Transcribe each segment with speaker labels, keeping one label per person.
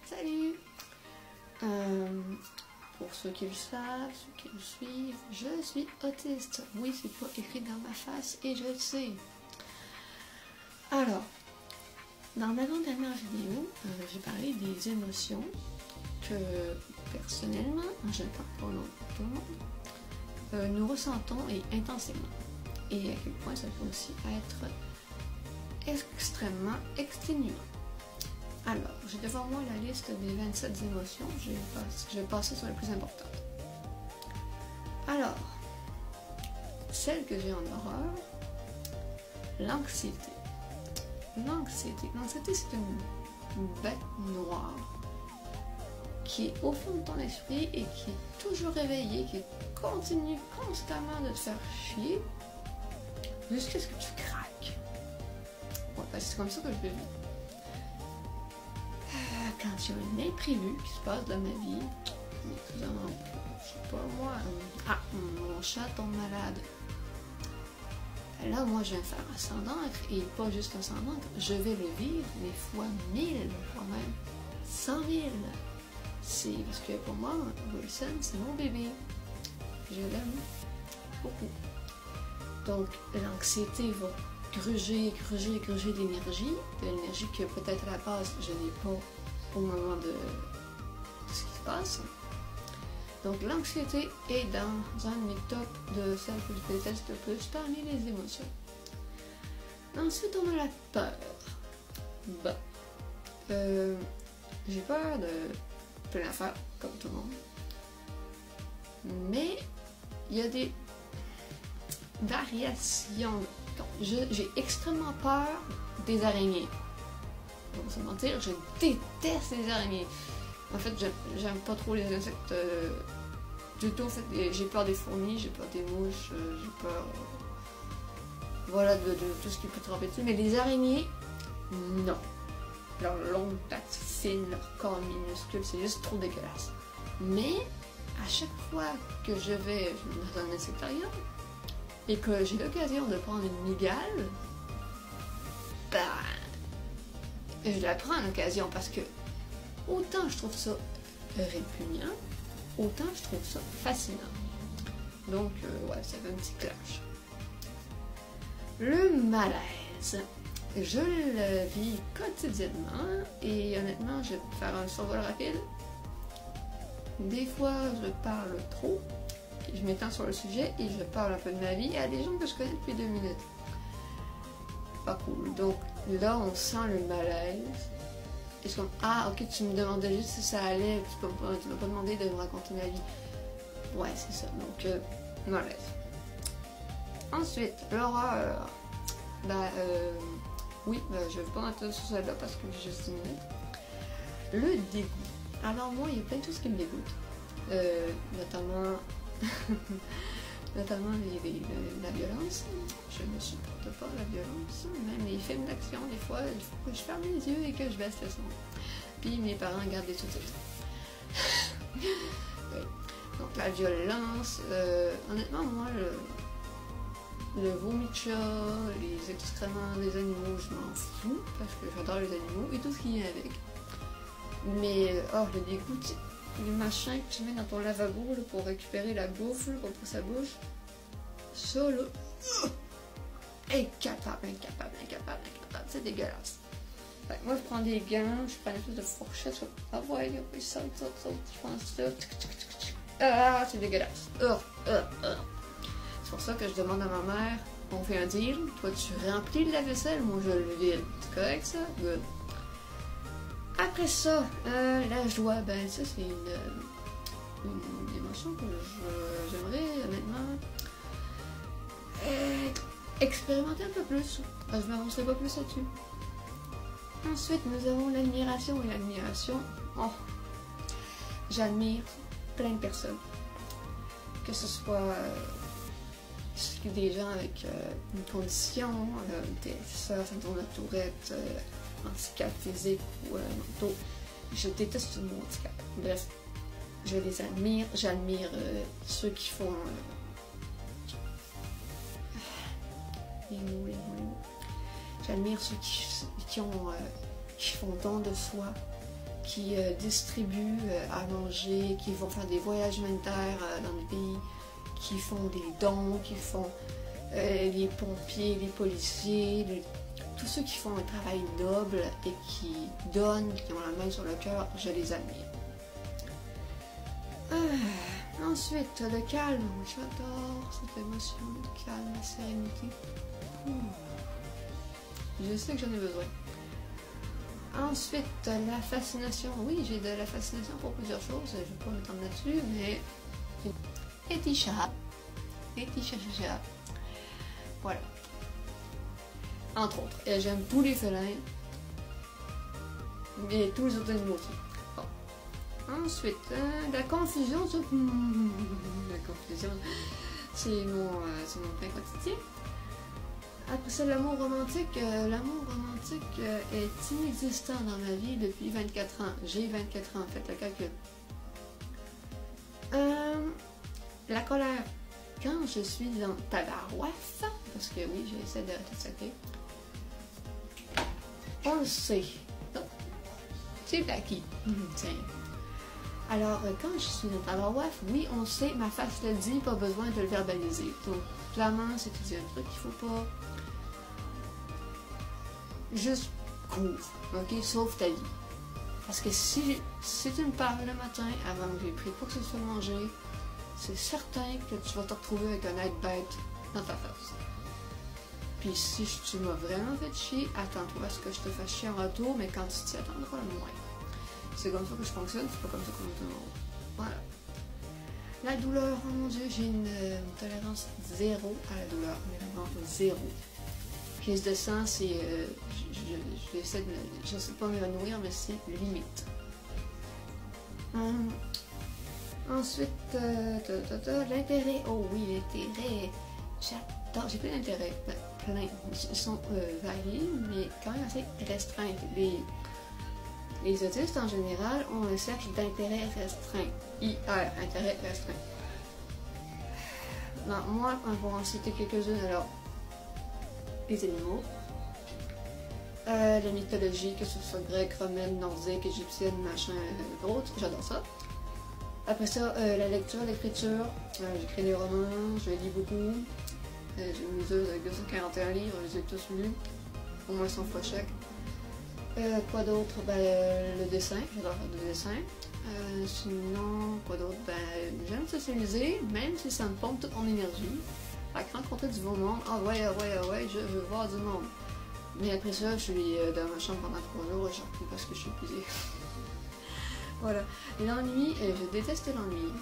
Speaker 1: Salut! Pour ceux qui le savent, ceux qui le suivent, je suis autiste. Oui, c'est pas écrit dans ma face et je le sais. Alors, dans l'avant-dernière vidéo, j'ai parlé des émotions que, personnellement, je ne parle pas au nom de tout le monde, nous ressentons et intensément. Et à quel point ça peut aussi être extrêmement exténuant. Alors, j'ai devant moi la liste des 27 émotions. Je vais passer sur les plus importantes. Alors, celle que j'ai en horreur, l'anxiété. L'anxiété, c'est une bête noire qui est au fond de ton esprit et qui est toujours réveillée, qui continue constamment de te faire chier jusqu'à ce que tu craques. Ouais, parce que c'est comme ça que je le vis. Quand il y a un imprévu qui se passe dans ma vie, je sais pas moi, mon chat tombe malade. Là, moi, je vais faire ascendant et pas juste ascendant, je vais le vivre des fois 1000, fois même 100 000. C'est parce que pour moi, Wilson, c'est mon bébé. Je l'aime beaucoup. Donc, l'anxiété va gruger de l'énergie que peut-être à la base, je n'ai pas au moment de ce qui se passe. Donc l'anxiété est dans un de mes tops de celles que je déteste le plus parmi les émotions. Ensuite, on a la peur. J'ai peur de plein d'affaires, comme tout le monde. Mais il y a des variations. J'ai extrêmement peur des araignées. On va se mentir, je déteste les araignées. En fait, j'aime pas trop les insectes du tout. En fait, j'ai peur des fourmis, j'ai peur des mouches, j'ai peur voilà, de tout ce qui peut tremper dessus. Mais les araignées, non. Leurs longues pattes fines, leur corps minuscule, c'est juste trop dégueulasse. Mais à chaque fois que je vais dans un insectarium et que j'ai l'occasion de prendre une mygale, je la prends à l'occasion parce que autant je trouve ça répugnant, autant je trouve ça fascinant. Donc, ouais, ça fait un petit clash. Le malaise. Je le vis quotidiennement et honnêtement, je vais faire un survol rapide. Des fois, je parle trop, je m'étends sur le sujet et je parle un peu de ma vie à des gens que je connais depuis 2 minutes. Pas cool. Donc là, on sent le malaise. Et c'est comme, ah, ok, tu me demandais juste si ça allait, tu m'as pas demandé de me raconter ma vie. Ouais, c'est ça. Donc, malaise. Ensuite, l'horreur. Oui, je vais pas m'attarder sur celle-là parce que j'ai juste 10 minutes. Le dégoût. Alors, moi, il y a plein de choses qui me dégoûtent. Notamment la violence. Je ne supporte pas la violence. Même les films d'action, des fois, il faut que je ferme les yeux et que je baisse le son. Puis mes parents gardent des sous-titres. Oui. Donc la violence, honnêtement, moi, le vomi de chat, les excréments des animaux, je m'en fous, parce que j'adore les animaux et tout ce qui vient avec. Mais, le dégoût, les machins que tu mets dans ton lavabo là, pour récupérer la bouffe, là, pour sa bouche, ça là, incapable, c'est dégueulasse. Fait que moi je prends des gants, je prends une espèce de fourchette, je ouais, ça, je pense ça, ah, c'est dégueulasse. C'est pour ça que je demande à ma mère, on fait un deal, toi tu remplis la vaisselle, moi je le vide. C'est correct ça? Good. Après ça, la joie, ben ça c'est une émotion que j'aimerais honnêtement expérimenter un peu plus. Je ne m'avancerai pas plus là-dessus. Ensuite, nous avons l'admiration et l'admiration. Oh, j'admire plein de personnes. Que ce soit des gens avec une condition, des syndrome de Tourette, handicap physique ou mentaux. Je déteste le mot handicap. Bref, je les admire. J'admire ceux qui font les mots. J'admire ceux qui font don de soi, qui distribuent à manger, qui vont faire des voyages humanitaires dans les pays, qui font des dons, qui font les pompiers, les policiers, tous ceux qui font un travail noble et qui donnent, qui ont la main sur le cœur, je les admire. Ensuite, le calme. J'adore cette émotion, le calme, la sérénité. Je sais que j'en ai besoin. Ensuite, la fascination. Oui, j'ai de la fascination pour plusieurs choses. Je ne vais pas m'étendre là-dessus, mais... Etisha. Voilà. Entre autres. Et j'aime tous les félins. Mais tous les autres animaux aussi. Bon. Ensuite, la confusion. La confusion, c'est mon pain quotidien. Après ça, l'amour romantique. L'amour romantique est inexistant dans ma vie depuis 24 ans. J'ai 24 ans, faites le calcul. La colère. Quand je suis dans tabarouaf, parce que oui, j'essaie d'arrêter de saquer, on le sait. C'est acquis. Tiens. Alors, quand je suis dans tabarouaf, oui, on sait, ma face le dit, pas besoin de le verbaliser. Donc, clairement, c'est un truc qu'il faut pas... Juste cours, ok? Sauve ta vie. Parce que si tu me parles le matin, avant que j'ai pris quoi que ce soit manger, c'est certain que tu vas te retrouver avec un être bête dans ta face. Puis si tu m'as vraiment fait chier, attends-toi à ce que je te fasse chier en retour, mais quand tu t'y attendras le moins. C'est comme ça que je fonctionne, c'est pas comme ça qu'on tout le monde. Voilà. La douleur, oh mon Dieu, j'ai une tolérance zéro à la douleur, mais vraiment zéro. Prise de sang, c'est... j'essaie de... Je sais pas m'évanouir, mais c'est limite. Ensuite, l'intérêt. Oh oui, l'intérêt. J'adore. J'ai plein d'intérêts. Ben, plein. Ils sont variés, mais quand même assez restreints. Les autistes, en général, ont un cercle d'intérêt restreint. IR, intérêt restreint. Non, moi, on va en citer quelques-unes, alors... Les animaux. La mythologie, que ce soit grecque, romaine, nordique, égyptienne, machin, autre, j'adore ça. Après ça, la lecture, l'écriture, j'écris des romans, je lis beaucoup. J'ai une liseuse avec 241 livres, je les ai tous lus, au moins 100 fois chaque. Quoi d'autre? Ben, le dessin, j'adore faire du dessin. Sinon, quoi d'autre? Ben, j'aime socialiser, même si ça me pompe toute mon énergie. Fait que rencontrer du beau monde, ah ouais, je veux voir du monde. Mais après ça, je suis dans ma chambre pendant 3 jours et je reprends parce que je suis épuisée. Voilà. Et l'ennui, je déteste l'ennui.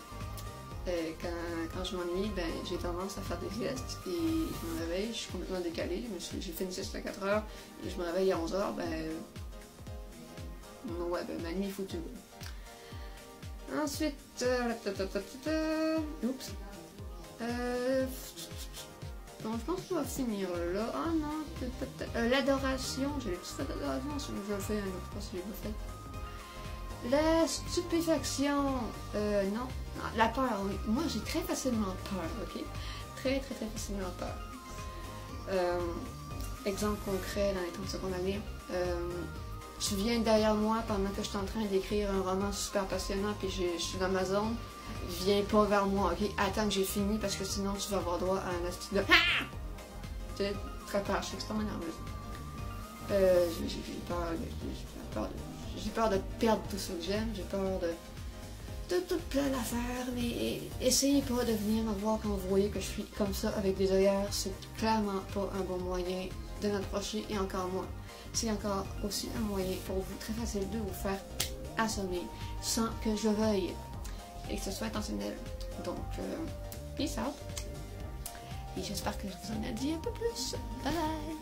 Speaker 1: Quand je m'ennuie, ben, j'ai tendance à faire des siestes et je me réveille, je suis complètement décalée. J'ai fait une sieste à 4 heures et je me réveille à 11 heures, ben. Ouais, ben, ma nuit est foutue. Ensuite. Oups. Donc, je pense qu'on va finir là. Ah non, peut-être. L'adoration, j'ai tout fait d'adoration, je le fais, je ne sais pas si j'ai pas fait. La stupéfaction, non. La peur, oui. Moi, j'ai très facilement peur, ok? Très facilement peur. Exemple concret dans les temps secondaires à lire. Tu viens derrière moi pendant que je suis en train d'écrire un roman super passionnant, puis je suis dans ma zone. Viens pas vers moi, ok? Attends que j'ai fini, parce que sinon tu vas avoir droit à un astuce de... Ah! J'ai très peur, je suis extrêmement nerveuse. J'ai peur de perdre tout ce que j'aime, j'ai peur de toute plein d'affaires, mais essayez pas de venir me voir quand vous voyez que je suis comme ça avec des œillères, c'est clairement pas un bon moyen de m'approcher, et encore moins. C'est encore aussi un moyen pour vous, très facile, de vous faire assommer sans que je veuille et que ce soit intentionnel. Donc, peace out. Et j'espère que je vous en ai dit un peu plus. Bye bye!